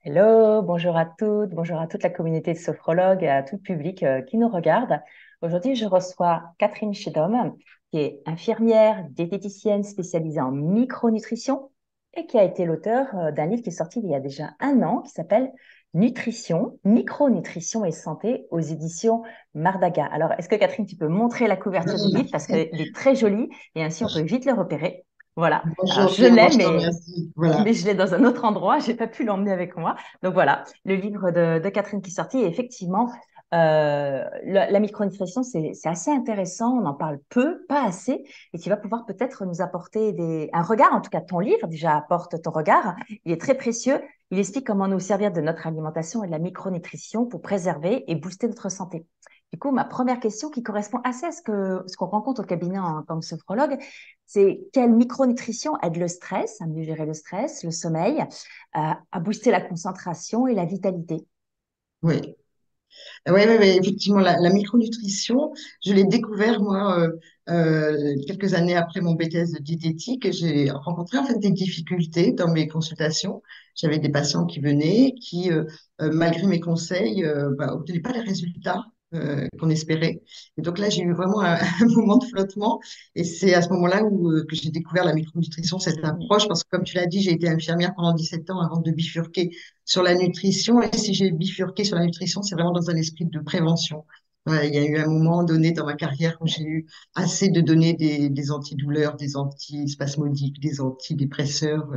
Hello, bonjour à toutes, bonjour à toute la communauté de sophrologues et à tout le public qui nous regarde. Aujourd'hui, je reçois Catherine Chedom, qui est infirmière, diététicienne spécialisée en micronutrition et qui a été l'auteur d'un livre qui est sorti il y a déjà un an qui s'appelle Nutrition, micronutrition et santé aux éditions Mardaga. Alors, est-ce que Catherine, tu peux montrer la couverture du livre parce qu'il est très joli et ainsi on peut vite le repérer. Voilà. Alors, Bonjour je Clément, l'ai, je te mais remercie. Voilà. mais je l'ai dans un autre endroit, j'ai pas pu l'emmener avec moi. Donc voilà, le livre de Catherine qui est sorti, et effectivement, la micronutrition, c'est assez intéressant, on en parle peu, pas assez, et tu vas pouvoir peut-être nous apporter un regard, en tout cas ton livre déjà apporte ton regard, il est très précieux, il explique comment nous servir de notre alimentation et de la micronutrition pour préserver et booster notre santé. Du coup, ma première question qui correspond assez à ce qu'on rencontre au cabinet en tant que sophrologue, c'est quelle micronutrition aide le stress, à mieux gérer le stress, le sommeil, à booster la concentration et la vitalité. Oui, effectivement, la micronutrition, je l'ai découvert moi quelques années après mon BTS de diététique. J'ai rencontré en fait des difficultés dans mes consultations. J'avais des patients qui venaient, qui malgré mes conseils, obtenaient pas les résultats qu'on espérait. Et donc là, j'ai eu vraiment un moment de flottement. Et c'est à ce moment-là que j'ai découvert la micronutrition, cette Mm. approche, parce que comme tu l'as dit, j'ai été infirmière pendant 17 ans avant de bifurquer sur la nutrition. Et si j'ai bifurqué sur la nutrition, c'est vraiment dans un esprit de prévention. Il y a eu un moment donné dans ma carrière où j'ai eu assez de donner des antidouleurs, des antispasmodiques, des antidépresseurs,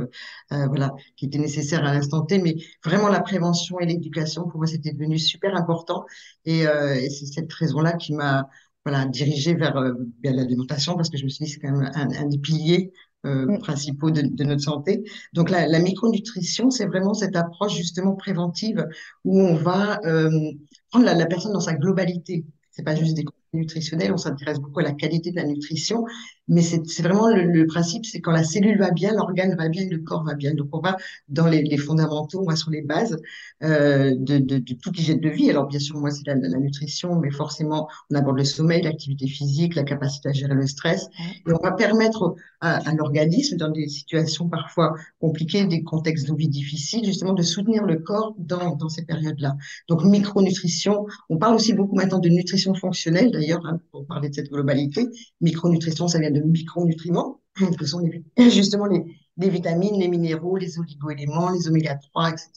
voilà, qui étaient nécessaires à l'instant T. Mais vraiment, la prévention et l'éducation, pour moi, c'était devenu super important. Et c'est cette raison-là qui m'a voilà, dirigée vers bien l'alimentation, parce que je me suis dit, c'est quand même un des piliers Mm. principaux de notre santé. Donc la micronutrition, c'est vraiment cette approche justement préventive où on va prendre la personne dans sa globalité. C'est pas juste des conseils nutritionnels, on s'intéresse beaucoup à la qualité de la nutrition, mais c'est vraiment le principe, c'est quand la cellule va bien, l'organe va bien, le corps va bien. Donc on va dans les fondamentaux, on va sur les bases de toute hygiène de vie. Alors bien sûr, moi c'est la nutrition, mais forcément on aborde le sommeil, l'activité physique, la capacité à gérer le stress, Ouais. et on va permettre à l'organisme, dans des situations parfois compliquées, des contextes de vie difficiles, justement de soutenir le corps dans ces périodes-là. Donc, micronutrition, on parle aussi beaucoup maintenant de nutrition fonctionnelle, d'ailleurs, hein, pour parler de cette globalité. Micronutrition, ça vient de micronutriments, ce sont justement les vitamines, les minéraux, les oligoéléments, les oméga 3, etc.,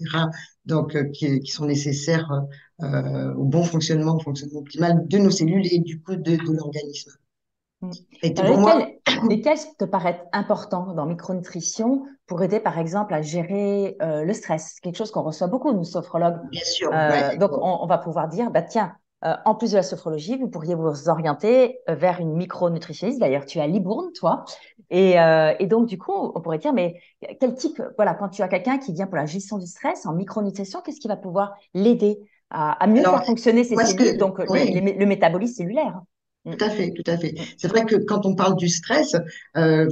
donc, qui sont nécessaires au fonctionnement optimal de nos cellules et du coup de l'organisme. Mm. Et Alors, pour moi, lesquels te paraissent importants dans micronutrition pour aider, par exemple, à gérer le stress? C'est quelque chose qu'on reçoit beaucoup, nous, sophrologues. bien sûr, ouais, Donc, on va pouvoir dire, bah, tiens, en plus de la sophrologie, vous pourriez vous orienter vers une micronutritionniste. D'ailleurs, tu es à Libourne, toi. Et donc, du coup, on pourrait dire, mais quel type, voilà, quand tu as quelqu'un qui vient pour la gestion du stress en micronutrition, qu'est-ce qui va pouvoir l'aider à mieux alors, faire fonctionner ses moi, cellules, donc ouais, le métabolisme cellulaire? Mm. tout à fait, tout à fait. Mm. C'est vrai que quand on parle du stress,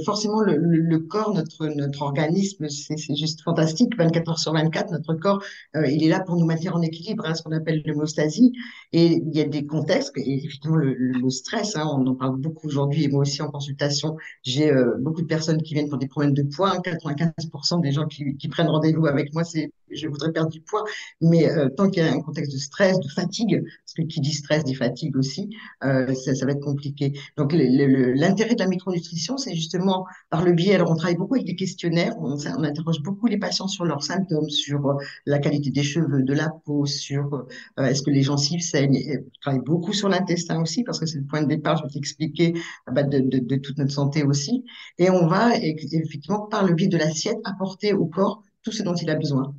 forcément le corps, notre organisme, c'est juste fantastique. 24 heures sur 24, notre corps, il est là pour nous maintenir en équilibre, hein, ce qu'on appelle l'homéostasie. Et il y a des contextes, et effectivement le stress, hein, on en parle beaucoup aujourd'hui, et moi aussi en consultation, j'ai beaucoup de personnes qui viennent pour des problèmes de poids. Hein, 95% des gens qui prennent rendez-vous avec moi, c'est je voudrais perdre du poids. Mais tant qu'il y a un contexte de stress, de fatigue, parce que qui dit stress dit fatigue aussi, ça va être compliqué. Donc, l'intérêt de la micronutrition, c'est justement par le biais, alors on travaille beaucoup avec des questionnaires, on interroge beaucoup les patients sur leurs symptômes, sur la qualité des cheveux, de la peau, sur est-ce que les gencives saignent. Et on travaille beaucoup sur l'intestin aussi, parce que c'est le point de départ, je vais t'expliquer de toute notre santé aussi. Et on va effectivement, par le biais de l'assiette, apporter au corps tout ce dont il a besoin.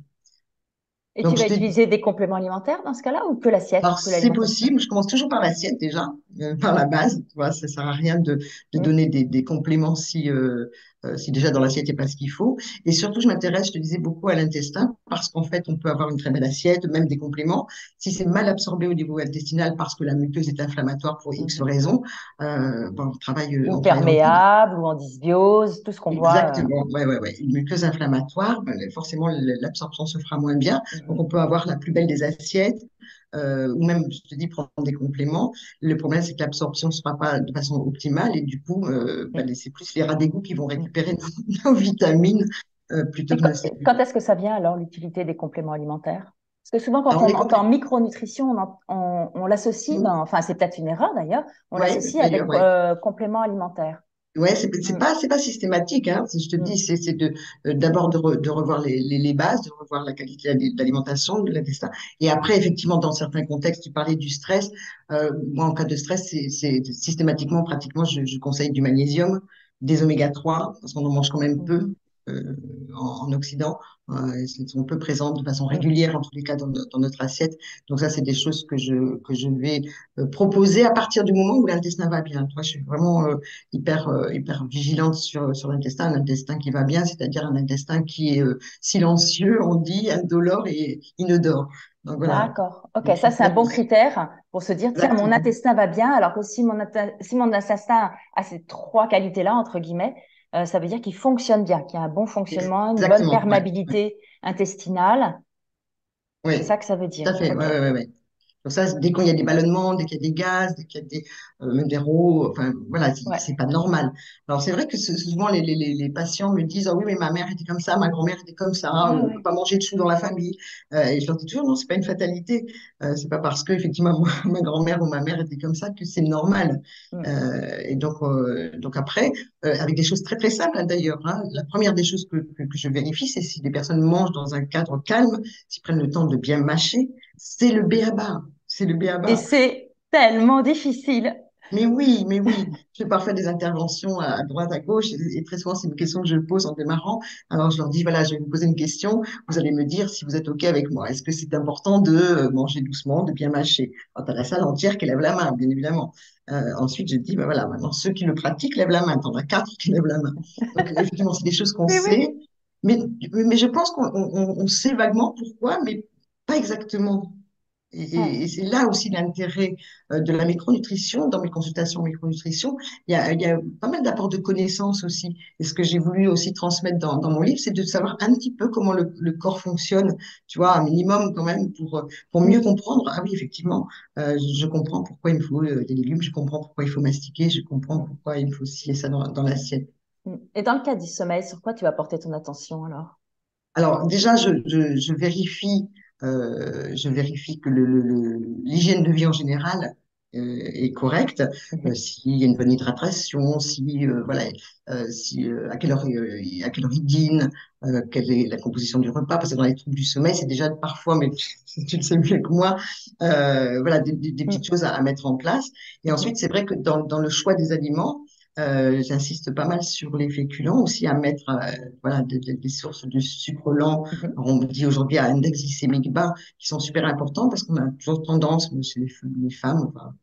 Et tu Donc, vas je te utiliser des compléments alimentaires dans ce cas-là ou que l'assiette, Alors, que c'est l'alimentation? possible. Je commence toujours par l'assiette déjà, par la base. Tu vois, ça sert à rien de Mm. donner des compléments si déjà dans l'assiette il n'y a pas ce qu'il faut. Et surtout, je m'intéresse, je te disais, beaucoup à l'intestin parce qu'en fait, on peut avoir une très belle assiette, même des compléments. Si c'est mal absorbé au niveau intestinal parce que la muqueuse est inflammatoire pour X Mhm. raisons, bon, Ou on travaille dans le perméable, ou en dysbiose, tout ce qu'on voit. Exactement, ouais. Une muqueuse inflammatoire, ben, forcément l'absorption se fera moins bien. Donc Mhm. on peut avoir la plus belle des assiettes, ou même, je te dis, prendre des compléments. Le problème, c'est que l'absorption ne sera pas de façon optimale et du coup, Mm. ben, c'est plus les rats d'égout qui vont Mm. récupérer nos vitamines plutôt Et que nos cellules. quand est-ce que ça vient alors, l'utilité des compléments alimentaires? Parce que souvent, quand Alors, on les entend compléments, micronutrition, on l'associe, ben, enfin, c'est peut-être une erreur d'ailleurs, on ouais, l'associe d'ailleurs, avec ouais. compléments alimentaires. Ouais, Mm, c'est pas systématique, hein. Je te dis, mm, c'est de d'abord de revoir les bases, de revoir la qualité d'alimentation de l'intestin. Et après, effectivement, dans certains contextes, tu parlais du stress. Moi, en cas de stress, c'est systématiquement, pratiquement, je conseille du magnésium, des oméga 3 parce qu'on en mange quand même mm, peu en Occident. Ils sont peu présents de façon mm. régulière, en tous les cas, dans notre assiette. Donc ça, c'est des choses que je vais proposer à partir du moment où l'intestin va bien. Toi, je suis vraiment hyper vigilante sur l'intestin, un intestin qui va bien, c'est-à-dire un intestin qui est silencieux, on dit, indolore et inodore. Donc voilà, D'accord. Ok, les ça c'est un critères bon critère pour se dire, tiens, mon exactement. intestin va bien, alors que si mon intestin a ces trois qualités-là, entre guillemets, ça veut dire qu'il fonctionne bien, qu'il y a un bon fonctionnement, une bonne Exactement, ouais, ouais, perméabilité intestinale. C'est ouais, ça que ça veut tout dire. à fait, Ok. ouais, ouais, ouais, ouais. Donc ça, dès qu'il y a des ballonnements, dès qu'il y a des gaz, dès qu'il y a même des rots, enfin voilà, Ouais. c'est pas normal. Alors c'est vrai que souvent les patients me disent, ah oui, mais ma mère était comme ça, ma grand-mère était comme ça, Ouais, on peut ouais. pas manger de chou dans la famille. Et je leur dis toujours, non, c'est pas une fatalité. C'est pas parce que effectivement ma grand-mère ou ma mère était comme ça que c'est normal. Mm, Et donc après, avec des choses très très simples hein, d'ailleurs. Hein, la première des choses que je vérifie, c'est si les personnes mangent dans un cadre calme, s'ils prennent le temps de bien mâcher. C'est le b.a.-ba. C'est le et b.a.-ba. c'est tellement difficile. Mais oui, mais oui. Je fais parfois des interventions à droite, à gauche, et très souvent, c'est une question que je pose en démarrant. Alors, je leur dis, voilà, je vais vous poser une question. Vous allez me dire si vous êtes OK avec moi. Est-ce que c'est important de manger doucement, de bien mâcher? Alors, t'as la salle entière qui lève la main, bien évidemment. Ensuite, je dis, ben voilà, maintenant, ceux qui le pratiquent lèvent la main. T'en as quatre qui lèvent la main. Donc, effectivement, c'est des choses qu'on Oui, oui. sait. Mais je pense qu'on sait vaguement pourquoi, mais pas exactement. Et Ouais. c'est là aussi l'intérêt de la micronutrition. Dans mes consultations en micronutrition, il y a pas mal d'apports de connaissances aussi. Et ce que j'ai voulu aussi transmettre dans mon livre, c'est de savoir un petit peu comment le corps fonctionne, tu vois, un minimum quand même pour mieux Mm, comprendre. Ah oui, effectivement, je comprends pourquoi il me faut des légumes, je comprends pourquoi il faut mastiquer, je comprends mm, pourquoi il me faut ci et ça dans l'assiette. mm. Et dans le cas du sommeil, sur quoi tu vas porter ton attention alors? Alors déjà, je vérifie que l'hygiène de vie en général est correcte, Mhm, s'il y a une bonne hydratation, si voilà, si à quelle heure il dîne, quelle est la composition du repas, parce que dans les troubles du sommeil, c'est déjà parfois, mais tu le sais mieux que moi, voilà, des petites mm, choses à mettre en place. Et mhm, ensuite, c'est vrai que dans le choix des aliments, j'insiste pas mal sur les féculents aussi à mettre voilà, des sources de sucre lent. mhm. Alors, on dit aujourd'hui à index glycémique bas, qui sont super importants parce qu'on a toujours tendance, chez les femmes, enfin,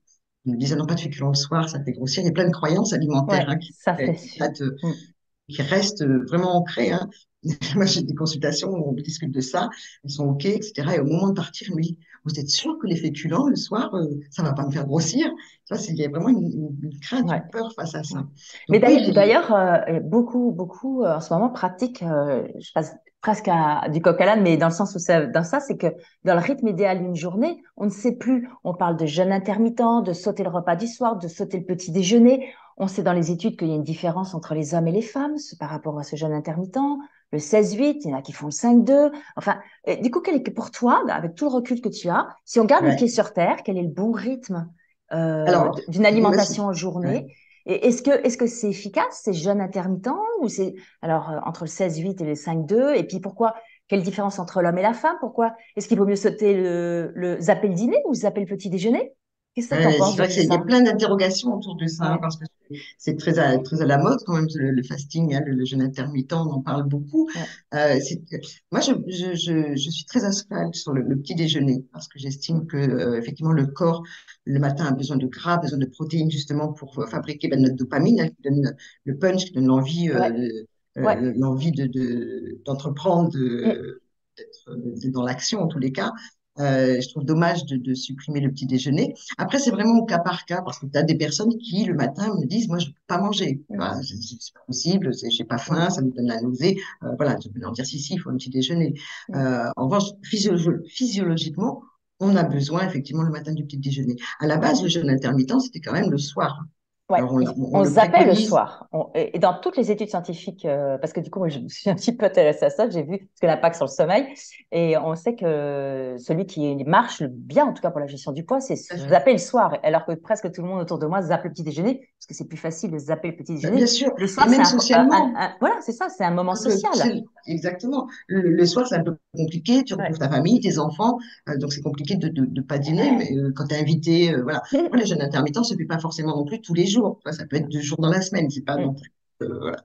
ils nous disent, ah non, pas de féculents le soir, ça fait grossir. Il y a plein de croyances alimentaires Ouais, hein, ça c'est qui sûr. datent, Mm. qui restent vraiment ancrées. Hein. Moi, j'ai des consultations où on discute de ça, elles sont OK, etc. Et au moment de partir, je me dis, vous êtes sûr que les féculents, le soir, ça va pas me faire grossir? Tu vois, il y a vraiment une crainte, Ouais. une peur face à Ouais. ça. Mais Donc oui, d'ailleurs, beaucoup en ce moment pratiquent, je passe presque du coq à l'âne, mais dans le sens où dans ça, c'est que dans le rythme idéal d'une journée, on ne sait plus. On parle de jeûne intermittent, de sauter le repas du soir, de sauter le petit déjeuner. On sait dans les études qu'il y a une différence entre les hommes et les femmes par rapport à ce jeûne intermittent. Le 16-8, il y en a qui font le 5-2. Enfin, du coup, quel est pour toi, avec tout le recul que tu as, si on garde les ouais. pieds sur terre, quel est le bon rythme Alors, d'une moi, alimentation en ouais. journée? Et est-ce que c'est efficace, ces jeûnes intermittents, ou c'est alors entre le 16-8 et le 5-2? Et puis pourquoi? Quelle différence entre l'homme et la femme? Pourquoi? Est-ce qu'il vaut mieux sauter le zapper le dîner ou zapper le petit déjeuner? Qu'est-ce que tu en Ouais, c'est penses de vrai tout qu'il y a ça? plein d'interrogations autour de ça, hein, Ouais, parce que c'est très à la mode quand même, le fasting, hein, le jeûne intermittent, on en parle beaucoup. ouais. C'est- Moi, je suis très à cheval sur le petit déjeuner, parce que j'estime Mm, que effectivement le corps, le matin, a besoin de gras, besoin de protéines, justement, pour fabriquer ben, notre dopamine, hein, qui donne le punch, qui donne ouais, ouais. l'envie d'entreprendre, Mm, d'être dans l'action en tous les cas. Je trouve dommage de supprimer le petit déjeuner. Après, c'est vraiment au cas par cas, parce que tu as des personnes qui, le matin, me disent, moi, je ne peux pas manger. Tu mm, vois, c'est pas possible, j'ai pas faim, ça mm, me donne la nausée. Voilà, je peux leur dire, si, il faut un petit déjeuner. mm. En revanche, physiologiquement, on a besoin, effectivement, le matin du petit déjeuner. À la base, le jeûne intermittent, c'était quand même le soir. Ouais, On on le zappait le préconise. soir. Et dans toutes les études scientifiques, parce que du coup, moi, je me suis un petit peu intéressée à ça, j'ai vu ce que l'impact sur le sommeil. Et on sait que celui qui marche le bien, en tout cas pour la gestion du poids, c'est Tout à fait. zapper le soir. Alors que presque tout le monde autour de moi zappe le petit déjeuner, parce que c'est plus facile de zapper le petit Bien déjeuner. sûr. Le Et soir, c'est même socialement. voilà, c'est ça, c'est un moment social. Exactement. Le soir, c'est un peu compliqué. Tu retrouves Ouais. ta famille, tes enfants. Donc, c'est compliqué de pas dîner. Mais quand tu es invité, voilà. Moi, le jeûne intermittent, ça ne se fait pas forcément non plus tous les jours. Tu vois, ça peut être 2 jours dans la semaine. C'est pas non plus. Voilà.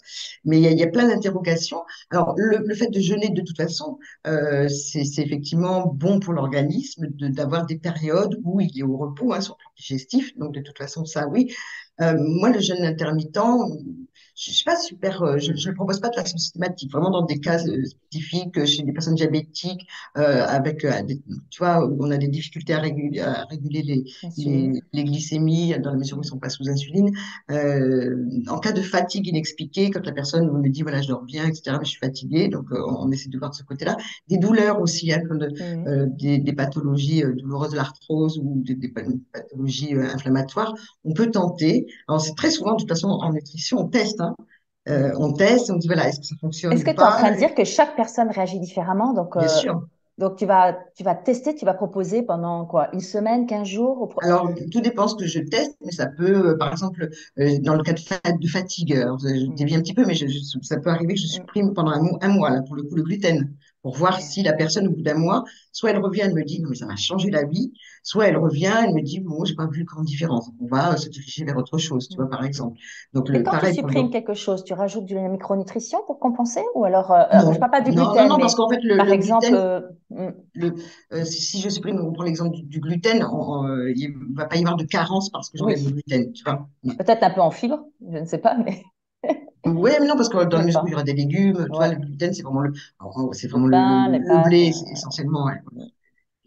Mais il y a plein d'interrogations. Alors, le fait de jeûner, de toute façon, c'est effectivement bon pour l'organisme d'avoir des périodes où il est au repos, hein, sur le plan digestif. Donc, de toute façon, ça, oui. Moi, le jeûne intermittent, je ne suis pas super, je ne le propose pas de façon systématique, vraiment dans des cas spécifiques, chez des personnes diabétiques, avec, tu vois, où on a des difficultés à réguler Insuline. les glycémies dans la mesure où ils ne sont pas sous insuline. En cas de fatigue inexpliquée, quand la personne me dit, voilà, je dors bien, etc., mais je suis fatiguée, donc on essaie de voir de ce côté-là. Des douleurs aussi, hein, comme Mhm. des pathologies douloureuses de l'arthrose ou des pathologies inflammatoires, on peut tenter. Alors, c'est très souvent, de toute façon, en nutrition, on teste, hein. On teste, on dit, voilà, est-ce que ça fonctionne Est-ce que ou tu es en pas? train de dire que chaque personne réagit différemment? Bien sûr. Donc tu vas tester, tu vas proposer pendant quoi? Une semaine, 15 jours? Alors, tout dépend ce que je teste, mais ça peut, par exemple, dans le cas de fatigue, alors, je dévie Mhm. un petit peu, mais ça peut arriver que je Mhm. supprime pendant un mois, là, pour le coup, le gluten, pour voir Ok. si la personne, au bout d'un mois, soit elle revient, elle me dit, non, mais ça m'a changé la vie, soit elle revient, elle me dit, bon, j'ai pas vu grande différence. On va se diriger vers autre chose, tu vois, par exemple. Donc, Et quand tu pareil pour le. supprimes quelque chose, tu rajoutes de la micronutrition pour compenser? Ou alors, je Non, parle pas du non, non, gluten, non, parce mais qu'en fait, par le exemple, gluten, si je supprime, on prend l'exemple du gluten, il ne va pas y avoir de carence parce que j'enlève le oui, gluten, tu vois. peut-être un peu en fibres, je ne sais pas, mais Oui, mais non, parce que dans la même mesure où il y pas. aura des légumes, tu vois, Ouais. le gluten, c'est Le vraiment pain, les le pâtes. blé, essentiellement, ouais.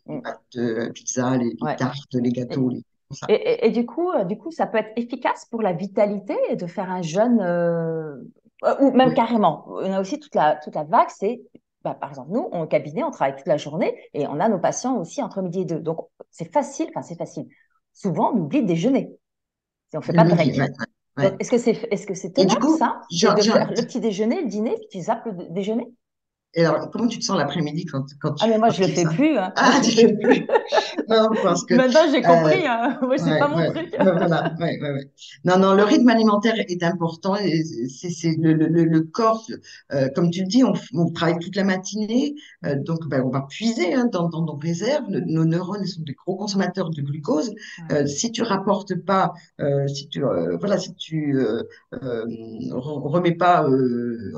Mm, Les mm, pâtes, pizza, les ouais. tartes, les Et, gâteaux, tout ça. et du coup, ça peut être efficace pour la vitalité de faire un jeûne, ou même Oui, carrément. On a aussi toute la vague, c'est, bah, par exemple, nous, au cabinet, on travaille toute la journée et on a nos patients aussi entre midi et deux. Donc, c'est facile, enfin, c'est facile. Souvent, on oublie de déjeuner si on ne fait le pas de midi, break. ouais, Donc, ouais. est-ce que c'est Et du tenable, coup, ça? C'est de faire le petit déjeuner, le dîner, puis tu zappes le déjeuner? et alors, comment tu te sens l'après-midi quand Ah, mais moi, quand je le tu fais fais ça? plus, hein. Moi, Ah, je le tu fais fais plus. plus. Non, parce que Maintenant, j'ai euh, compris, hein. Moi, c'est pas ouais, mon ouais, truc. ouais, voilà, ouais, ouais, ouais. Non, non, le rythme alimentaire est important et c'est le corps, comme tu le dis, on travaille toute la matinée, donc ben, on va puiser, hein, dans nos réserves. Nos neurones sont des gros consommateurs de glucose. Ouais. Si tu rapportes pas, voilà, si tu remets pas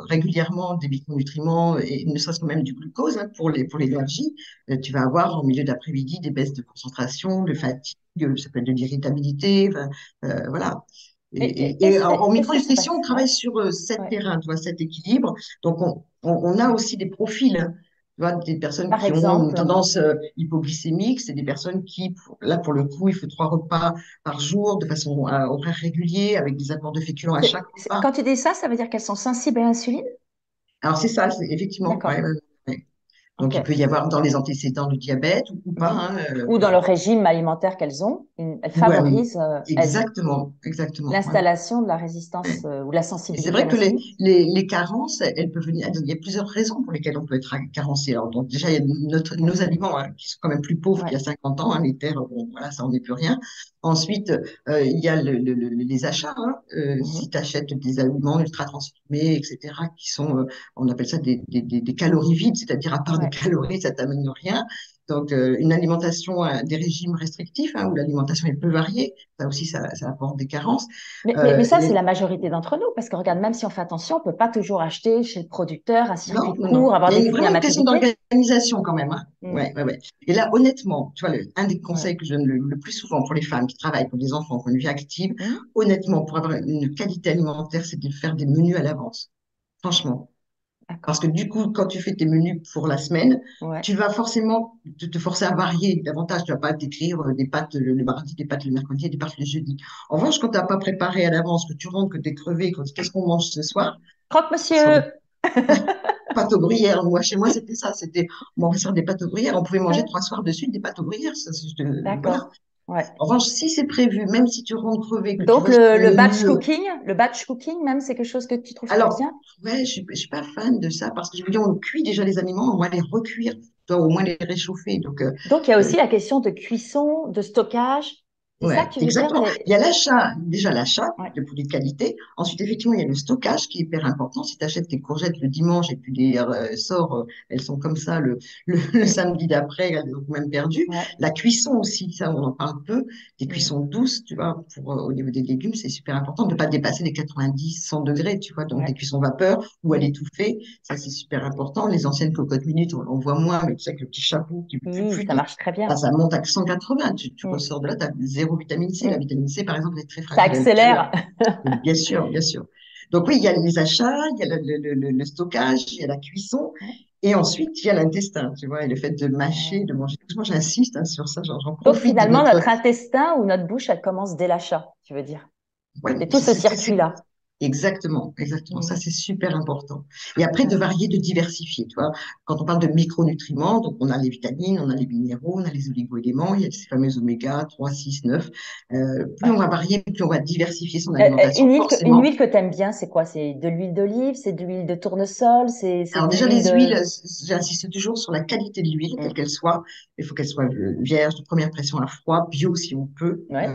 régulièrement des micronutriments et ne serait-ce que même du glucose, hein, pour l'énergie, tu vas avoir en milieu d'après-midi des baisses de concentration, de fatigue, ça peut être de l'irritabilité, enfin, voilà. Et en Est-ce que c'est micronutrition, on parce... Ouais, travaille sur 7 ouais. terrains, tu vois, 7 équilibres. Donc, on a aussi des profils, hein. Tu vois, des personnes Par qui ont une exemple, tendance hypoglycémique, c'est des personnes qui, là, pour le coup, il faut 3 repas par jour de façon horaire régulier, avec des apports de féculents à chaque repas. quand tu dis ça, ça veut dire qu'elles sont sensibles à l'insuline? Alors, c'est ça, effectivement. Ouais, D'accord. ouais, ouais. Donc, il OK. peut y avoir dans les antécédents du diabète ou pas, Mhm. hein, Ou dans le voilà. régime alimentaire qu'elles ont, elles Ouais, favorisent exactement, exactement. Ouais, l'installation de la résistance ouais. ou de la Et c'est sensibilité à vrai que l'insuline. les carences, elles peuvent venir. Il y a plusieurs raisons pour lesquelles on peut être carencé. Alors, donc, déjà, il y a OK. nos aliments, hein, qui sont quand même plus pauvres qu'il Ouais. y a 50 ans, hein, les terres, bon, voilà, ça, on n'est plus rien. Ensuite, il y a les achats, hein. Si Mhm. tu achètes des aliments ultra transformés, etc., qui sont, on appelle ça des calories vides, c'est-à-dire à part des Ouais. calories, ça t'amène rien. Donc, une alimentation, des régimes restrictifs, hein, où l'alimentation est peu variée, ça aussi, ça apporte des carences. Mais ça, c'est Et la majorité d'entre nous, parce que regarde, même si on fait attention, on peut pas toujours acheter chez le producteur un non, circuit non, non. court, avoir Il y a des fruits à vraiment une question maturité. d'organisation quand même, hein. Mm. Ouais, ouais, ouais. Et là, honnêtement, tu vois, un des Ouais. conseils que je donne le plus souvent pour les femmes qui travaillent, pour des enfants, qui ont une vie active, Mm. honnêtement, pour avoir une qualité alimentaire, c'est de faire des menus à l'avance. Franchement. Parce D'accord. que du coup, quand tu fais tes menus pour la semaine, Ouais. tu vas forcément te forcer à varier davantage. Tu vas pas t'écrire des pâtes le mardi, des pâtes le mercredi et des pâtes le jeudi. En revanche, quand tu n'as pas préparé à l'avance, que tu rentres, que tu es crevé, qu'est-ce qu'on mange ce Mm. soir? Croque-monsieur! Pâtes aux gruyères. Moi, chez moi, c'était ça. On mangeait sur des pâtes aux gruyères. On pouvait manger 3 soirs de suite des pâtes aux gruyères. Ça, voilà. D'accord. Ouais. En revanche, si c'est prévu, même si tu rentres crevé, que tu Donc vois sur le menu. le batch cooking même, c'est quelque chose que tu trouves Alors, bien? ouais, je suis pas fan de ça parce que je veux dire, on cuit déjà les aliments, on va les recuire, tu dois au moins les réchauffer. Donc, Donc il y a euh, aussi la question de cuisson, de stockage. C'est ça ouais, que tu veux dire? exactement. Il y a l'achat, déjà l'achat Ouais. de produits de qualité. Ensuite, effectivement, il y a le stockage qui est hyper important. Si tu achètes tes courgettes le dimanche et puis les sors, elles sont comme ça le Mm. samedi d'après, elles sont même perdues. Ouais. La cuisson aussi, ça, on en parle peu. Des Mm. cuissons douces, tu vois, au niveau des légumes, c'est super important de ne pas dépasser les 90, 100 degrés, tu vois. Donc, des Ouais. cuissons vapeur ou à Mm. l'étouffer, ça, c'est super important. Les anciennes cocottes minutes, on voit moins, mais tu sais, avec le petit chapeau qui Oui, ça marche très ah, bien. ça monte à 180, tu Mm. ressors de là, tu as zéro vitamine C. La Mm. vitamine C, par exemple, est très Ça fragile à la chaleur. accélère. Bien sûr, bien sûr. Donc oui, il y a les achats, il y a le stockage, il y a la cuisson, et ensuite, il y a l'intestin, tu vois, et le fait de mâcher, de Ouais. manger. Moi, j'insiste hein, sur ça, j'en Donc profite de finalement, notre... notre intestin ou notre bouche, elle commence dès l'achat, tu veux dire. Ouais, C'est tout ce circuit-là. exactement, exactement. Ça, Mm. c'est super important. Et après, de Ouais. varier, de diversifier. Tu vois, quand on parle de micronutriments, donc on a les vitamines, on a les minéraux, on a les oligo-éléments, il y a ces fameux oméga 3, 6, 9. Plus on Ouais. va varier, plus on va diversifier son alimentation, Une forcément. huile que tu aimes bien, c'est quoi? C'est de l'huile d'olive, c'est de l'huile de tournesol, c'est Alors de déjà, l'huile les de... huiles, j'insiste toujours sur la qualité de l'huile, quelle Mm. qu'elle soit. Il faut qu'elle soit vierge, de première pression à froid, bio si on peut. Ouais,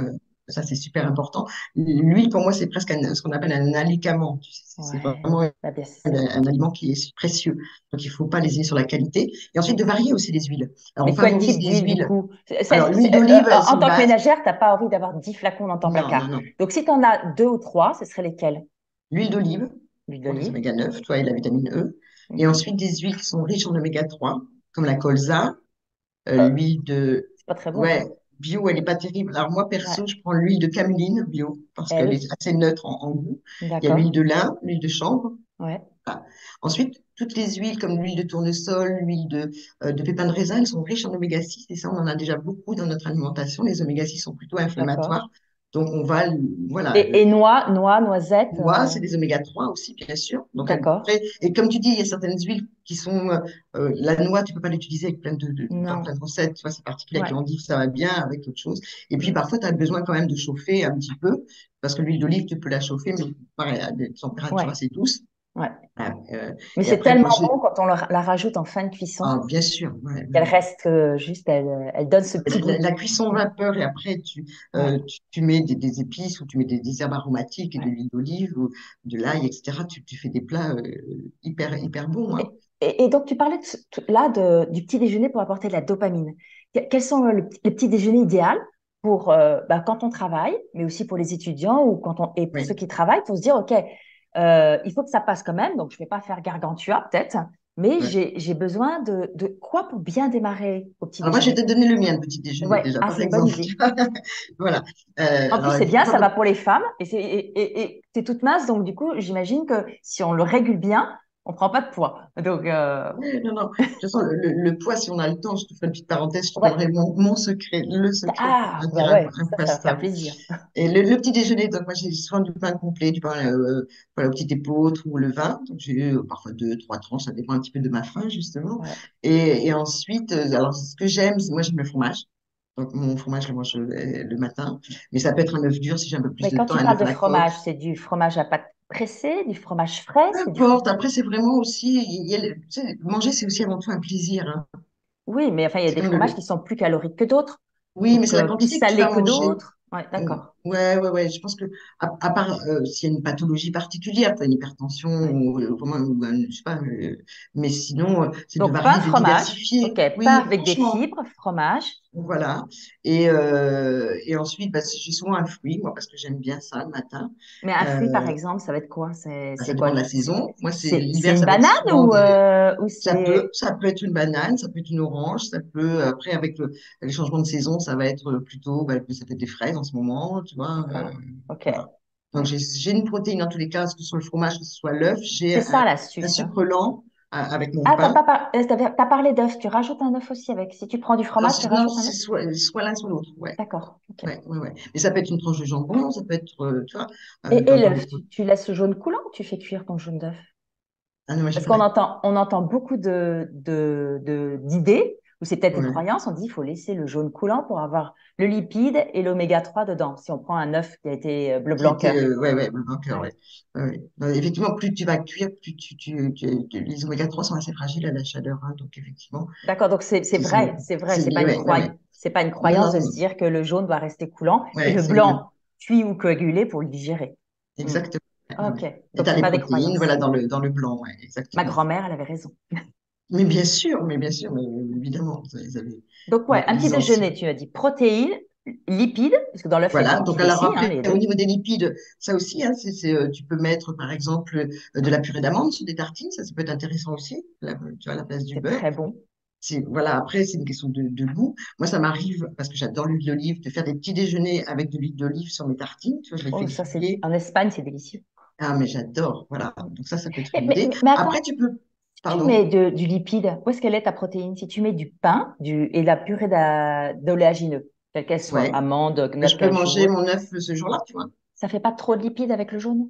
Ça, c'est super important. L'huile, pour moi, c'est presque ce qu'on appelle un alicament. Tu sais, c'est ouais, vraiment bah, bien, c'est ça. un aliment qui est précieux. Donc, il ne faut pas léser sur la qualité. Et ensuite, de varier aussi les huiles. Alors, on Mais quel favorise type des d'huile, du huiles. coup? Alors, l'huile d'olive, c'est En une tant que base. ménagère, t'as pas envie d'avoir 10 flacons dans ton Non, non, placard. non. Donc, si tu en as deux ou trois, ce seraient lesquels? L'huile d'olive L'huile pour les d'olive. oméga 9, toi, et la vitamine E. Et Mhm. ensuite, des huiles qui sont riches en oméga 3, comme la colza, Euh, l'huile de... c'est pas très bon, Ouais, ça. bio, elle n'est pas terrible. Alors, moi, perso, Ouais. je prends l'huile de caméline bio parce Eh qu'elle est oui, assez neutre en goût. Il y a d'accord. l'huile de lin, l'huile de chanvre. Ouais, Voilà. Ensuite, toutes les huiles comme l'huile de tournesol, l'huile de pépins de raisin, elles sont riches en oméga 6 et ça, on en a déjà beaucoup dans notre alimentation. Les oméga 6 sont plutôt d'accord. inflammatoires. Donc, on va, voilà, Et noix, noisettes, noix, c'est des oméga 3 aussi, bien sûr. Donc, d'accord. après, et comme tu dis, il y a certaines huiles qui sont, la noix, tu peux pas l'utiliser avec dans Non. plein de recettes. Tu vois, c'est particulier avec Ouais. l'endive, ça va bien avec autre chose. Et puis, Mm. parfois, tu as besoin quand même de chauffer un petit peu parce que l'huile d'olive, tu peux la chauffer, mais pareil, à des températures Ouais. assez douces. Ouais. Voilà. Mais Et c'est après, moi, tellement bon quand on la rajoute en fin de cuisson ah, bien sûr, ouais, qu'elle ouais. reste juste, elle donne ce petit goût. La cuisson vapeur et après Ouais. tu mets des épices ou tu mets des herbes aromatiques et de Ouais. l'huile d'olive ou de l'ail, etc. Tu fais des plats hyper bons, hein. Et donc, tu parlais là du petit déjeuner pour apporter de la dopamine. Quels sont les petits déjeuners idéaux pour bah, quand on travaille, mais aussi pour les étudiants ou et pour ceux Oui. qui travaillent, pour se dire, OK, il faut que ça passe quand même, donc je ne vais pas faire gargantua peut-être, mais Ouais. j'ai besoin de quoi pour bien démarrer au petit Alors moi, je vais déjeuner? te donner le mien, le petit déjeuner Ouais, déjà, ah, par c'est une bonne exemple. idée. Voilà. En plus, Alors, c'est il faut bien, pas ça va pour les femmes et c'est toute masse, donc du coup, j'imagine que si on le régule bien, on prend pas de poids. Donc, ouais, non, non. De toute façon, le poids, si on a le temps, je te fais une petite parenthèse, je te ouais. donnerai mon secret, le secret pour Ah, maintenir bah ouais, un ça poids va faire stable. plaisir. Et le petit déjeuner, donc moi j'ai souvent du pain complet, du pain voilà, au petit épeautre ou le vin. Donc j'ai parfois deux, trois tranches, ça dépend un petit peu de ma faim justement. Ouais. Et ensuite, alors ce que j'aime, moi j'aime le fromage. Donc mon fromage, je le mange le matin. Mais ça peut être un œuf dur si j'ai un peu plus Mais de quand temps, tu un parles œuf de à la coque. fromage, c'est du fromage à pâte pressée, du fromage frais, Peu c'est du importe. fromage. Après, c'est vraiment aussi, tu sais, manger, c'est aussi avant tout un plaisir, hein. Oui, mais enfin, il y a C'est des comme fromages qui sont plus caloriques que d'autres, oui, mais donc c'est la plus quantité que tu salés vas que manger. d'autres. Ouais, d'accord. Ouais, ouais, ouais. Je pense que, à part s'il y a une pathologie particulière, tu as une hypertension Ouais. je sais pas, mais sinon, c'est de Donc pain, varier, de fromage. Ok, diversifier. pain Oui, avec des franchement, fibres, fromage. voilà. Et ensuite, bah, j'ai souvent un fruit, moi, parce que j'aime bien ça le matin. Mais un fruit, par Euh, exemple, ça va être quoi? Bah, ça C'est dépend quoi? de la saison. Moi, C'est l'hiver, une ça va être banane souvent des. ou Ça peut, c'est... ça peut être une banane, ça peut être une orange, ça peut, après, avec les changements de saison, ça va être plutôt, bah, ça peut être des fraises en ce moment, tu vois. D'accord. Ok. Voilà. Donc, Ouais. j'ai une protéine dans tous les cas, que ce soit le fromage, que ce soit l'œuf. J'ai C'est ça un l'astuce, hein. sucre lent avec mon Ah, pain. t'as parlé d'œuf. Tu rajoutes un œuf aussi avec. Si tu prends du Alors, fromage, tu non, rajoutes un c'est œuf? soit l'un, soit l'autre. Ouais. D'accord. Ok. Ouais, ouais, ouais. Mais ça peut être une tranche de jambon, ça peut être, tu vois, Et dans les... l'œuf, tu laisses le jaune coulant ou tu fais cuire ton jaune d'œuf? Ah non, moi, j'ai Parce pas la... on entend beaucoup d'idées Ou c'est peut-être une ouais. croyance, on dit il faut laisser le jaune coulant pour avoir le lipide et l'oméga 3 dedans, si on prend un œuf qui a été bleu Qui blanc était, cœur. ouais, le banqueur, Ouais. ouais. Ouais, ouais. Effectivement, plus tu vas cuire, plus les oméga 3 sont assez fragiles à la chaleur, hein, donc effectivement, D'accord, donc c'est c'est mieux. vrai, c'est vrai, C'est mieux, ouais, ouais, ouais. c'est pas une Non, croyance non, de se non, dire que le jaune doit rester coulant et ouais, le c'est mieux. blanc cuit ou coagulé pour le digérer. Hmm. Exactement. Ouais, ouais, Ok, ouais. Et donc tu as c'est les pas des protéines, croyances. voilà, dans le blanc, ouais, Ma exactement. grand-mère, elle avait raison. Mais bien sûr, mais évidemment, ils avaient Donc ouais, un petit les anciens. déjeuner, tu as dit protéines, lipides, parce que dans l'œuf, il y a des Voilà, donc lipides alors aussi, hein, après, les au deux. niveau des lipides, ça aussi, hein, tu peux mettre par exemple de la purée d'amande sur des tartines, ça peut être intéressant aussi, tu vois, à la place du C'est beurre. très bon. Voilà, après, c'est une question de goût. Moi, ça m'arrive, parce que j'adore l'huile d'olive, de faire des petits déjeuners avec de l'huile d'olive sur mes tartines. Tu vois, je les fais Oh, ça c'est griller. en Espagne, c'est délicieux. Ah, mais j'adore. Voilà. Donc ça peut être une Mais, idée. mais Après, attends, tu peux. si tu mets Pardon. du lipide, où est-ce qu'elle est ta protéine? Si tu mets du pain et de la purée d'oléagineux, quelle qu'elle soit, Ouais. amande, noix Mais de je peux manger cajou, mon œuf ce jour-là, tu vois. ça fait pas trop de lipides avec le jaune?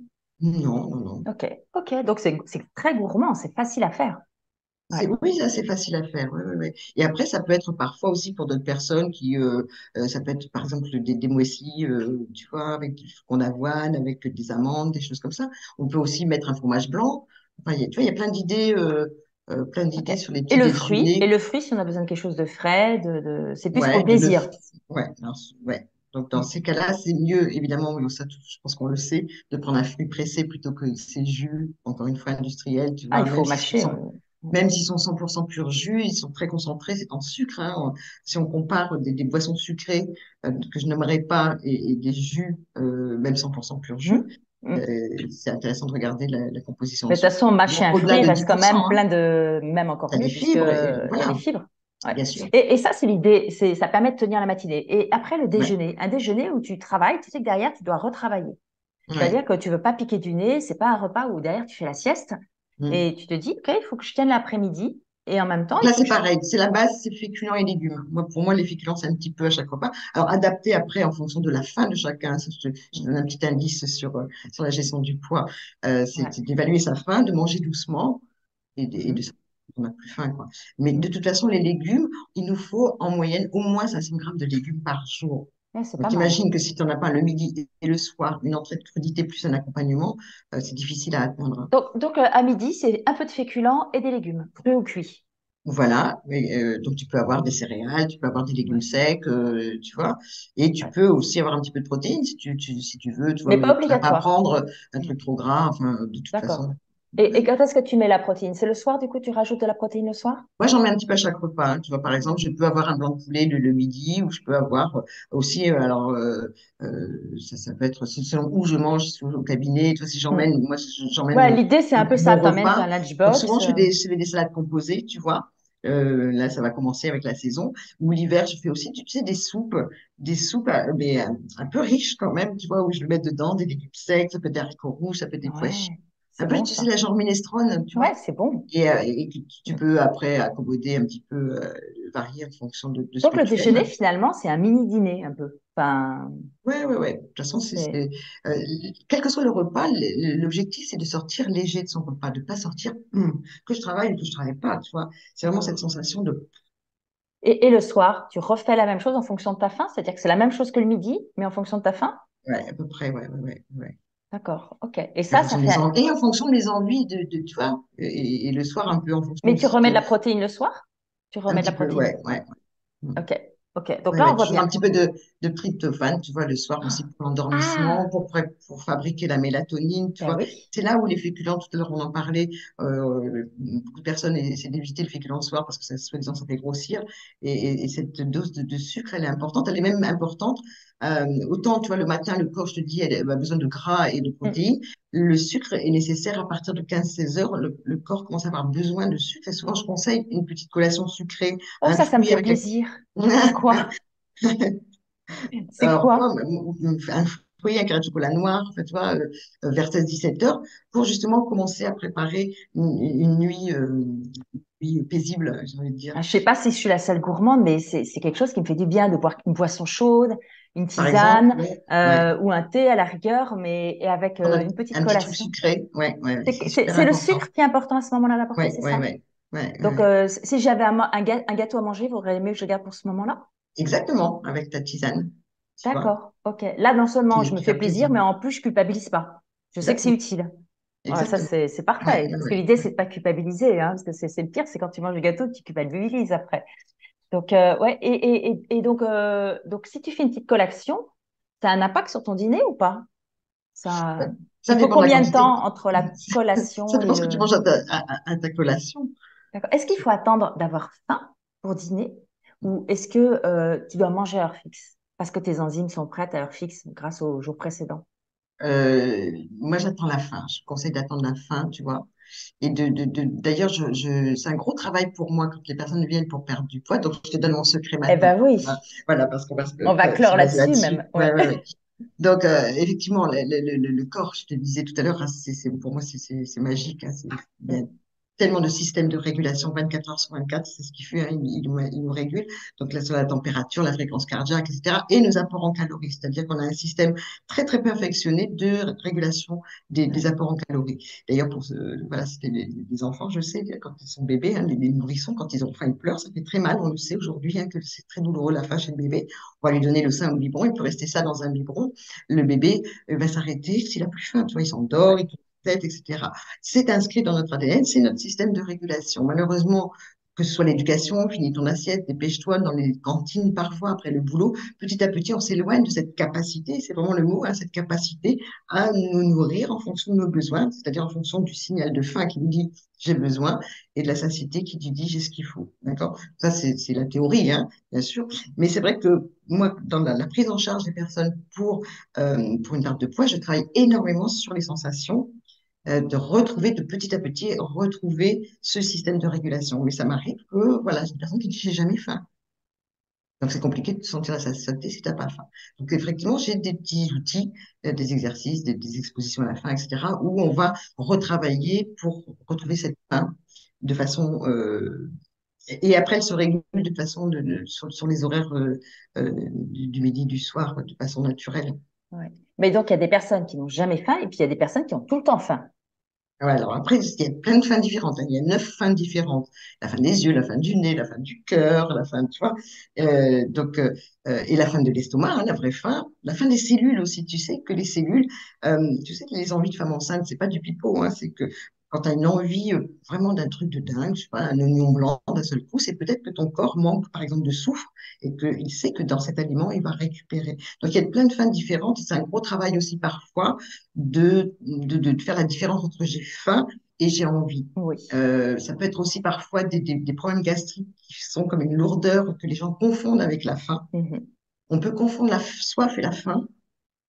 Non, non, non. Ok, ok, donc c'est très gourmand, c'est facile à faire. Ouais, Oui, ça, c'est facile à faire. Ouais, ouais, ouais. Et après, ça peut être parfois aussi pour d'autres personnes ça peut être par exemple des moussis, tu vois, avec du flocon d'avoine, avec des amandes, des choses comme ça. On peut aussi mettre un fromage blanc. Enfin, tu vois, il y a plein ok. d'idées sur les petits Et déjeuners. le fruit, si on a besoin de quelque chose de frais, c'est plus pour Ouais, le plaisir. ouais, alors, ouais. Donc, dans Mm. ces cas-là, c'est mieux, évidemment, mais ça, je pense qu'on le sait, de prendre un fruit pressé plutôt que ces jus, encore une fois, industriels, tu Ah, vois, il faut mâcher. même s'ils sont 100% pur jus, ils sont très concentrés en sucre, hein. Si on compare des boissons sucrées, que je n'aimerais pas, et des jus, même 100% pur jus, Mhm. Mm. c'est intéressant de regarder la composition en Mais de toute sucre. façon, mâcher Bon, un fruit au-delà il de reste quand même 10%, hein. plein de, même encore T'as mieux, des puisque fibres, et il y a des voilà, fibres. Ouais. bien sûr. Et ça, c'est l'idée, ça permet de tenir la matinée. Et après le Ouais, déjeuner, un déjeuner où tu travailles, tu sais que derrière, tu dois retravailler. ouais. C'est-à-dire que tu veux pas piquer du nez, c'est pas un repas où derrière tu fais la sieste Mm. et tu te dis, OK, il faut que je tienne l'après-midi et en même temps, il Là, faut c'est que je... pareil. C'est la base, c'est féculents et légumes. Pour moi, les féculents, c'est un petit peu à chaque repas. Alors, adapté après en fonction de la faim de chacun. Ça, je donne un petit indice sur la gestion du poids. Ouais. C'est d'évaluer sa faim, de manger doucement et de Mhm. savoir qu'on n'a plus faim, quoi. Mais de toute façon, les légumes, il nous faut en moyenne au moins 500 grammes de légumes par jour. Ouais, c'est pas Donc, mal. imagine que si tu n'en as pas le midi et le soir, une entrée de crudité plus un accompagnement, c'est difficile à atteindre, hein. Donc à midi, c'est un peu de féculents et des légumes, crus ou cuits. Voilà, donc tu peux avoir des céréales, tu peux avoir des légumes Ouais. secs, tu vois, et tu Ouais. peux aussi avoir un petit peu de protéines si tu veux, tu vois, Mais pas tu vas pas obligatoire. prendre un Mm. truc trop gras, enfin, de toute D'accord. façon. Et quand est-ce que tu mets la protéine? C'est le soir, du coup, tu rajoutes de la protéine le soir? Moi, j'en mets un petit peu à chaque repas, hein. Tu vois, par exemple, je peux avoir un blanc de poulet le midi, ou je peux avoir aussi, ça peut être selon où je mange, si au cabinet, tu vois, si Mm. j'emmène, moi, j'emmène Ouais, l'idée, c'est un peu ça. mon T'emmènes repas. un Donc, souvent, lunchbox. je fais des salades composées, tu vois. Là, ça va commencer avec la saison. Ou l'hiver, je fais aussi, tu sais, des soupes, mais un peu riches quand même, tu vois, où je vais mettre dedans des légumes secs, ça peut être des haricots rouges, ça peut être des pois chiches. Ouais, Un c'est peu, bon tu sais, ça. la genre minestrone, tu Ouais, vois. c'est bon. Et que tu Mm. peux après accommoder un petit peu, varier en fonction de ce Donc que le tu déjeuner, aimes. finalement, c'est un mini dîner un peu. Enfin, Ouais, ouais, ouais. De toute façon, c'est. euh, quel que soit le repas, l'objectif, c'est de sortir léger de son repas, de pas sortir que je travaille ou que je travaille pas, tu vois. C'est vraiment cette sensation de, Et le soir, tu refais la même chose en fonction de ta faim, c'est-à-dire que c'est la même chose que le midi, mais en fonction de ta faim? ouais, à peu près, ouais, ouais, ouais, ouais. D'accord, ok. Et Et en ça fonction des fait. envies, et en fonction de mes envies tu vois, et le soir un peu en fonction Mais tu aussi remets de la protéine le soir? Tu un remets de la petit peu, protéine. ouais, ouais. Ouais. Ok, ok. Donc Ouais, là, on ouais, voit toujours un bien. petit peu de tryptophane, tu vois, le soir aussi pour l'endormissement, Ah, pour fabriquer la mélatonine, tu ben vois. oui. C'est là où les féculents, tout à l'heure on en parlait, beaucoup de personnes essaient d'éviter le féculent le soir parce que ça, soi-disant, ça fait grossir. Et cette dose de sucre, elle est importante, elle est même importante. Autant, tu vois, le matin, le corps, je te dis, elle a besoin de gras et de Mm. protéines. Le sucre est nécessaire à partir de 15-16 heures. Le corps commence à avoir besoin de sucre. Et souvent, je conseille une petite collation sucrée, Oh, un ça me fruit fait avec un... plaisir. C'est quoi? C'est Alors, quoi? quoi, un fruit, un carré de chocolat noir, en fait, tu vois, vers 16-17 heures, pour justement commencer à préparer une nuit paisible, j'ai envie de dire. Ah, je sais pas si je suis la seule gourmande, mais c'est quelque chose qui me fait du bien de boire une boisson chaude, une Par exemple, tisane ouais, ouais. ou un thé à la rigueur, mais et avec Prendre une petite un petit truc collation. sucré, ouais, ouais, ouais, c'est super C'est le sucre important. qui est important à ce moment-là d'apporter, Ouais, c'est ouais, ça? ouais. Ouais, ouais, Donc, ouais. si j'avais un gâteau à manger, vous auriez aimé que je le garde pour ce moment-là? Exactement, avec ta tisane, tu vois, D'accord, ok. Là, non seulement je me qui fais fait plaisir, plaisir. mais en plus, je culpabilise pas. Je sais que c'est Exactement, utile. Voilà, ça, exactement. c'est Ouais, parfait. ouais, Parce que ouais, l'idée, c'est ouais. de pas culpabiliser, hein, parce que c'est le pire, c'est quand tu manges du gâteau, tu culpabilises après. Donc, ouais. Et donc, si tu fais une petite collation, ça a un impact sur ton dîner ou pas? Ça, Ça il faut dépend de la combien de quantité. temps entre la Ça collation et dépend ce que tu le... manges à ta collation. D'accord. Est-ce qu'il faut attendre d'avoir faim pour dîner ou est-ce que tu dois manger à heure fixe parce que tes enzymes sont prêtes à heure fixe grâce au jour précédent? Moi, j'attends la fin. Je conseille d'attendre la fin, tu vois. Et d'ailleurs, c'est un gros travail pour moi quand les personnes viennent pour perdre du poids. Donc, je te donne mon secret Eh maintenant. ben oui, Voilà, voilà, parce qu'on va on va se clore baser là-dessus là-dessus. même. Ouais, Ouais. ouais, ouais. Donc, effectivement, le corps, je te disais tout à l'heure, hein, pour moi, c'est magique, hein, il y a tellement de systèmes de régulation 24 heures sur 24, c'est ce qu'il fait, hein, il nous régule. Donc, là, sur la température, la fréquence cardiaque, etc. Et nos apports en calories, c'est-à-dire qu'on a un système très, très perfectionné de régulation des apports en calories. D'ailleurs, voilà, c'était les enfants, je sais, quand ils sont bébés, hein, les nourrissons, quand ils ont faim, ils pleurent, ça fait très mal. On le sait aujourd'hui, hein, que c'est très douloureux la faim chez le bébé. On va lui donner le sein au biberon, il peut rester ça dans un biberon. Le bébé va s'arrêter s'il a plus faim, tu vois, il s'endort, il tourne la tête, etc. C'est inscrit dans notre ADN, c'est notre système de régulation. Malheureusement, que ce soit l'éducation, finis ton assiette, dépêche-toi dans les cantines parfois après le boulot, petit à petit on s'éloigne de cette capacité, c'est vraiment le mot, hein, cette capacité à nous nourrir en fonction de nos besoins, c'est-à-dire en fonction du signal de faim qui nous dit j'ai besoin et de la satiété qui nous dit j'ai ce qu'il faut. D'accord? Ça, c'est la théorie, hein, bien sûr. Mais c'est vrai que moi, dans la prise en charge des personnes pour une perte de poids, je travaille énormément sur les sensations, de retrouver de petit à petit, retrouver ce système de régulation. Mais ça m'arrive que, voilà, j'ai une personne qui dit j'ai jamais faim. Donc c'est compliqué de sentir la satiété si tu n'as pas faim. Donc effectivement, j'ai des petits outils, des exercices, des expositions à la faim, etc., où on va retravailler pour retrouver cette faim de façon et après, elle se régule de façon sur les horaires du midi, du soir, de façon naturelle. Ouais. Mais donc, il y a des personnes qui n'ont jamais faim et puis il y a des personnes qui ont tout le temps faim. Ouais, alors après, il y a plein de fins différentes, hein. Il y a 9 fins différentes. La fin des yeux, la fin du nez, la fin du cœur, la fin, tu vois. Et la fin de l'estomac, hein, la vraie fin. La fin des cellules aussi. Tu sais que les cellules, tu sais que les envies de femme enceinte, c'est pas du pipeau, hein. C'est que quand tu as une envie vraiment d'un truc de dingue, je sais pas, un oignon blanc d'un seul coup, c'est peut-être que ton corps manque, par exemple, de soufre et qu'il sait que dans cet aliment, il va récupérer. Donc, il y a plein de fins différentes. C'est un gros travail aussi parfois de faire la différence entre j'ai faim et j'ai envie. Oui. Ça peut être aussi parfois des problèmes gastriques qui sont comme une lourdeur que les gens confondent avec la faim. Mhm. On peut confondre la soif et la faim.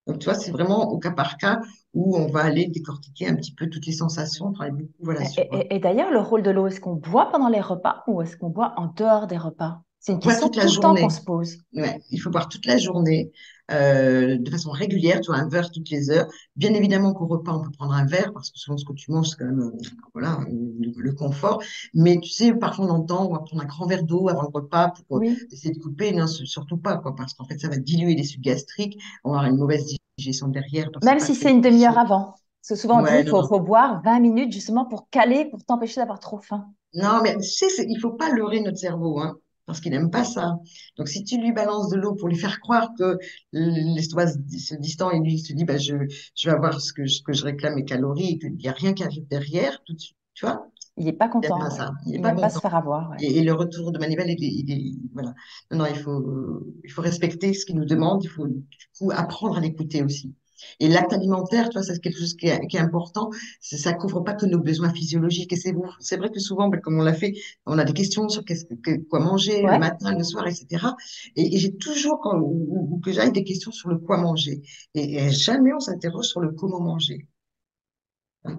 Donc, tu vois, c'est vraiment au cas par cas où on va aller décortiquer un petit peu toutes les sensations. On travaille beaucoup, voilà, Et, sur. et d'ailleurs, le rôle de l'eau, est-ce qu'on boit pendant les repas ou est-ce qu'on boit en dehors des repas? C'est On une boit question toute la tout le temps qu'on journée. se pose. Ouais, il faut boire toute la journée, de façon régulière, tu vois, un verre toutes les heures. Bien évidemment qu'au repas, on peut prendre un verre, parce que souvent, ce que tu manges, c'est quand même, voilà, le confort. Mais tu sais, parfois, on entend, on va prendre un grand verre d'eau avant le repas pour Oui. essayer de couper. Non, surtout pas, quoi, parce qu'en fait, ça va diluer les sucs gastriques, on va avoir une mauvaise digestion derrière, donc c'est Même pas si très c'est une demi-heure judicieux. avant. Parce que souvent, on dit Ouais, qu'il non, non. faut boire 20 minutes justement pour caler, pour t'empêcher d'avoir trop faim. Non, mais tu sais, il faut pas leurrer notre cerveau, hein, parce qu'il n'aime pas ça. Donc, si tu lui balances de l'eau pour lui faire croire que l'estomac se distend et lui il se dit, bah, je vais avoir ce que je réclame, mes calories, et qu'il n'y a rien qui arrive derrière, tout de suite, tu vois, Il n'est pas il n'aime pas content, ouais. ça. Il n'est Il pas n'aime pas se content. faire avoir, ouais. Et le retour de manivelle, voilà. Non, non, il faut respecter ce qu'il nous demande, il faut du coup apprendre à l'écouter aussi. Et l'acte alimentaire, tu vois, c'est quelque chose qui est important. Ça couvre pas que nos besoins physiologiques. Et c'est vrai que souvent, ben, comme on l'a fait, on a des questions sur quoi manger le Ouais. matin, le soir, etc. Et j'ai toujours, ou que j'aille des questions sur le quoi manger. Et jamais on s'interroge sur le comment manger.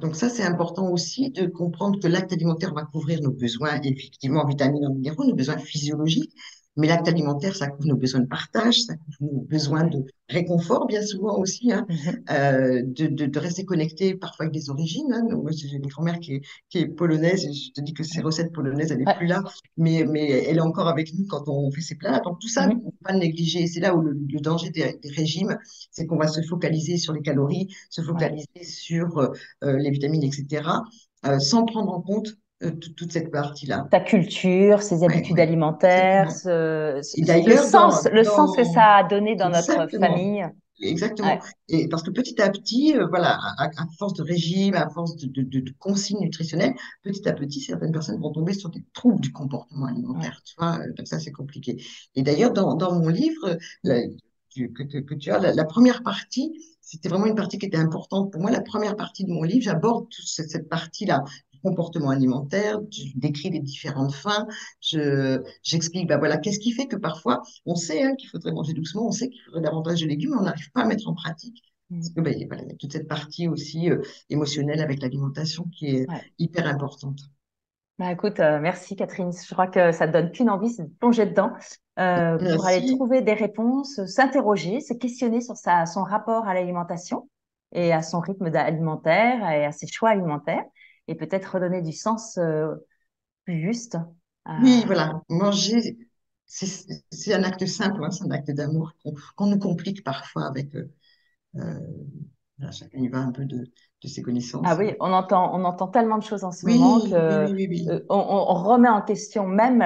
Donc ça, c'est important aussi de comprendre que l'acte alimentaire va couvrir nos besoins, effectivement, en vitamines, en minéraux, nos besoins physiologiques, mais l'acte alimentaire, ça couvre nos besoins de partage, ça couvre nos besoins Ouais. de réconfort, bien souvent aussi, hein, Mhm. de rester connecté parfois avec des origines, hein. Moi, j'ai une grand-mère qui est polonaise, et je te dis que ses recettes polonaises, elle n'est plus Ouais. là, mais elle est encore avec nous quand on fait ses plats. Donc tout ça, on ne Mhm. peut pas le négliger. C'est là où le danger des régimes, c'est qu'on va se focaliser sur les calories, se Ouais. focaliser sur les vitamines, etc., sans prendre en compte toute cette partie-là. Ta culture, ses Oui, habitudes oui, alimentaires, exactement. Et d'ailleurs, le sens que ça a donné dans notre exactement, famille. exactement. Ouais. Et parce que petit à petit, voilà, à force de régime, à force de consignes nutritionnelles, petit à petit, certaines personnes vont tomber sur des troubles du comportement Ouais. alimentaire. Tu vois, donc ça, c'est compliqué. Et d'ailleurs, dans mon livre, que tu as, la première partie, c'était vraiment une partie qui était importante pour moi. La première partie de mon livre, j'aborde toute cette partie-là du comportement alimentaire, je décris les différentes faim, j'explique, ben voilà, qu'est-ce qui fait que parfois, on sait hein, qu'il faudrait manger doucement, on sait qu'il faudrait davantage de légumes, mais on n'arrive pas à mettre en pratique. Parce que, Mm. ben, voilà, il y a toute cette partie aussi émotionnelle avec l'alimentation qui est Ouais. hyper importante. Bah, écoute, merci Catherine. Je crois que ça donne qu'une envie, c'est de plonger dedans pour aller Merci. trouver des réponses, s'interroger, se questionner sur son rapport à l'alimentation et à son rythme alimentaire et à ses choix alimentaires et peut-être redonner du sens plus juste. Oui, à- voilà, manger, c'est un acte simple, hein, c'est un acte d'amour qu'on nous complique parfois avec, euh, voilà, chacun y va un peu de ses Ah connaissances. oui, on entend tellement de choses en ce moment que Oui, oui, oui, oui, oui. on remet en question même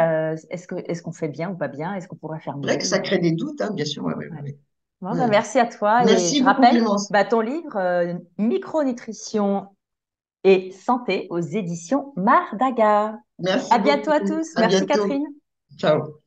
est-ce qu'on fait bien ou pas bien, est-ce qu'on pourrait faire C'est vrai que mieux. ça crée des doutes, hein, bien sûr. Ouais, ouais, Ouais. ouais, Bon, bah, ouais. merci à toi et Merci je beaucoup, rappelle Clémence. bah, ton livre Micronutrition et santé aux éditions Mardaga. À Merci bientôt à beaucoup. tous. À Merci bientôt. Catherine. Ciao.